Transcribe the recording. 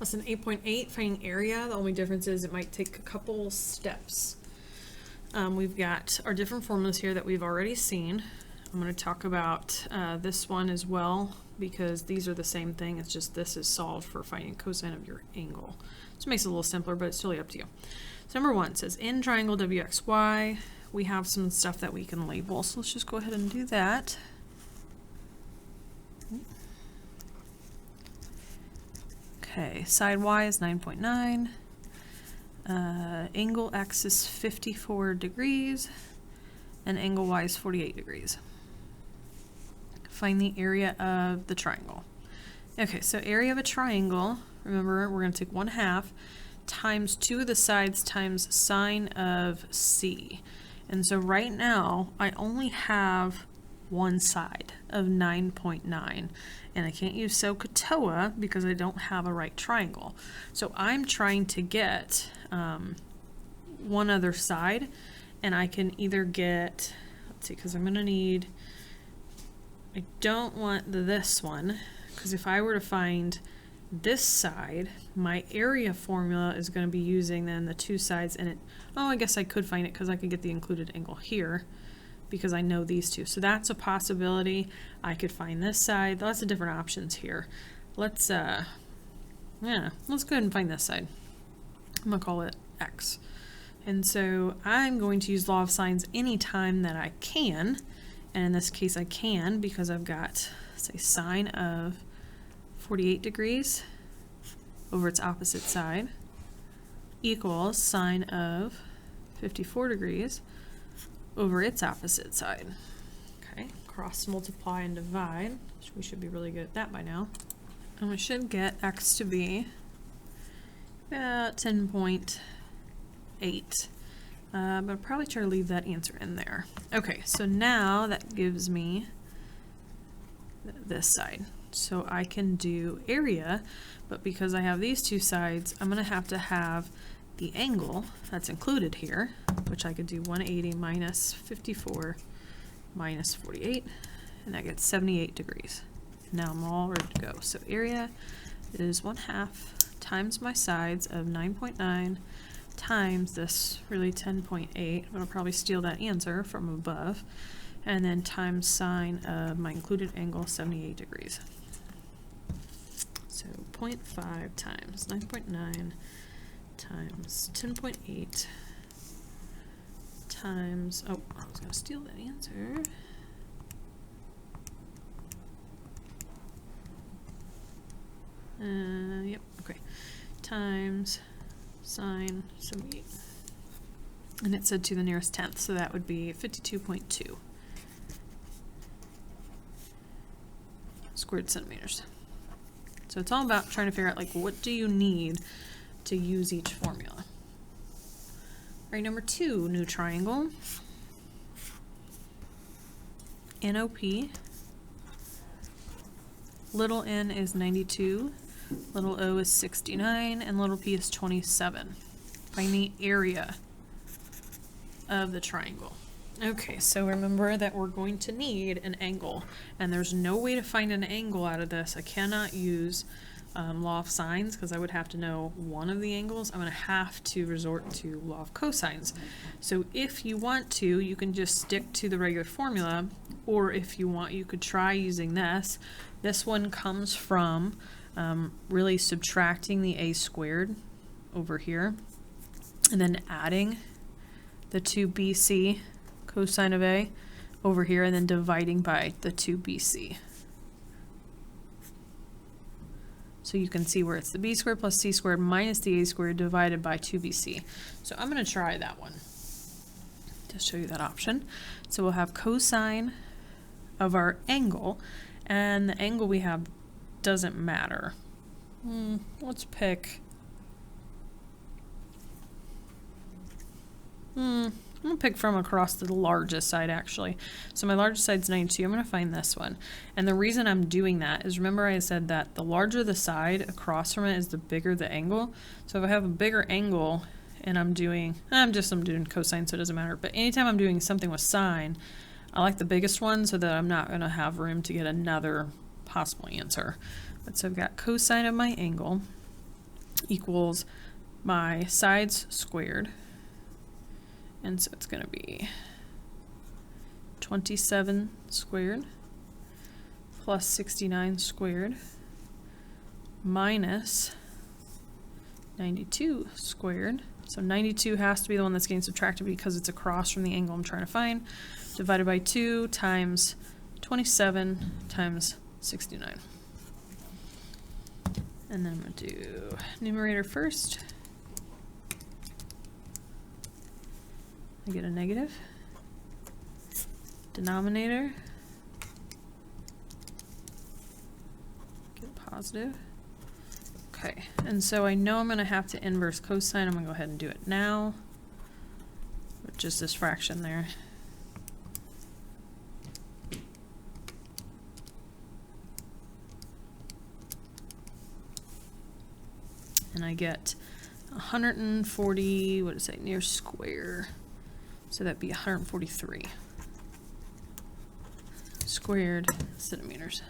Lesson 8.8, finding area. The only difference is it might take a couple steps. We've got our different formulas here that we've already seen. I'm going to talk about this one as well because these are the same thing. It's just this is solved for finding cosine of your angle. So it makes it a little simpler, but it's totally up to you. So number one says in triangle WXY, we have some stuff that we can label. So let's just go ahead and do that. Okay, side Y is 9.9. Angle X is 54 degrees, and angle Y is 48 degrees. Find the area of the triangle. Okay, so area of a triangle, remember we're going to take 1/2 times 2 of the sides times sine of C. And so right now I only have one side of 9.9, and I can't use SOHCAHTOA because I don't have a right triangle. So I'm trying to get one other side, and I can either get, let's see, because I'm going to need, I don't want this one, because if I were to find this side, my area formula is going to be using then the two sides, and it, oh, I guess I could find it because I could get the included angle here because I know these two. So that's a possibility. I could find this side. Lots of different options here. Let's let's go ahead and find this side. I'm gonna call it X. And so I'm going to use law of sines anytime that I can. And in this case I can because I've got, say, sine of 48 degrees over its opposite side equals sine of 54 degrees over its opposite side. Okay, cross multiply and divide. We should be really good at that by now. And we should get X to be about 10.8. But I'll probably try to leave that answer in there. Okay, so now that gives me this side. So I can do area, but because I have these two sides, I'm going to have the angle that's included here, which I could do 180 minus 54 minus 48, and that gets 78 degrees. Now I'm all ready to go. So area is 1/2 times my sides of 9.9 times this really 10.8, but I'll probably steal that answer from above, and then times sine of my included angle, 78 degrees. So 0.5 times 9.9 times 10.8 times, oh, I was going to steal that answer. Yep, okay. Times sine 78. And it said to the nearest tenth, so that would be 52.2 squared centimeters. So it's all about trying to figure out, like, what do you need to use each formula. All right, number 2, new triangle. NOP. Little n is 92, little o is 69, and little p is 27. Find the area of the triangle. Okay, so remember that we're going to need an angle, and there's no way to find an angle out of this. I cannot use law of sines because I would have to know one of the angles. I'm going to have to resort to law of cosines. So if you want to, you can just stick to the regular formula, or if you want, you could try using this. This one comes from really subtracting the a squared over here and then adding the 2bc cosine of a over here and then dividing by the 2bc. So you can see where it's the b squared plus c squared minus the a squared divided by 2bc. So I'm going to try that one to show you that option. So we'll have cosine of our angle, and the angle we have doesn't matter. Let's pick, I'm going to pick from across the largest side, actually. So my largest side is 92. I'm going to find this one. And the reason I'm doing that is, remember I said that the larger the side across from it is the bigger the angle. So if I have a bigger angle and I'm doing cosine, so it doesn't matter. But anytime I'm doing something with sine, I like the biggest one so that I'm not going to have room to get another possible answer. But so I've got cosine of my angle equals my sides squared. And so it's going to be 27 squared plus 69 squared minus 92 squared. So 92 has to be the one that's getting subtracted because it's across from the angle I'm trying to find, divided by 2 times 27 times 69. And then I'm going to do numerator first. I get a negative. Denominator. Get a positive. Okay, and so I know I'm going to have to inverse cosine. I'm going to go ahead and do it now. With just this fraction there. And I get 140, what does it say, near square. So that'd be 143 squared centimeters.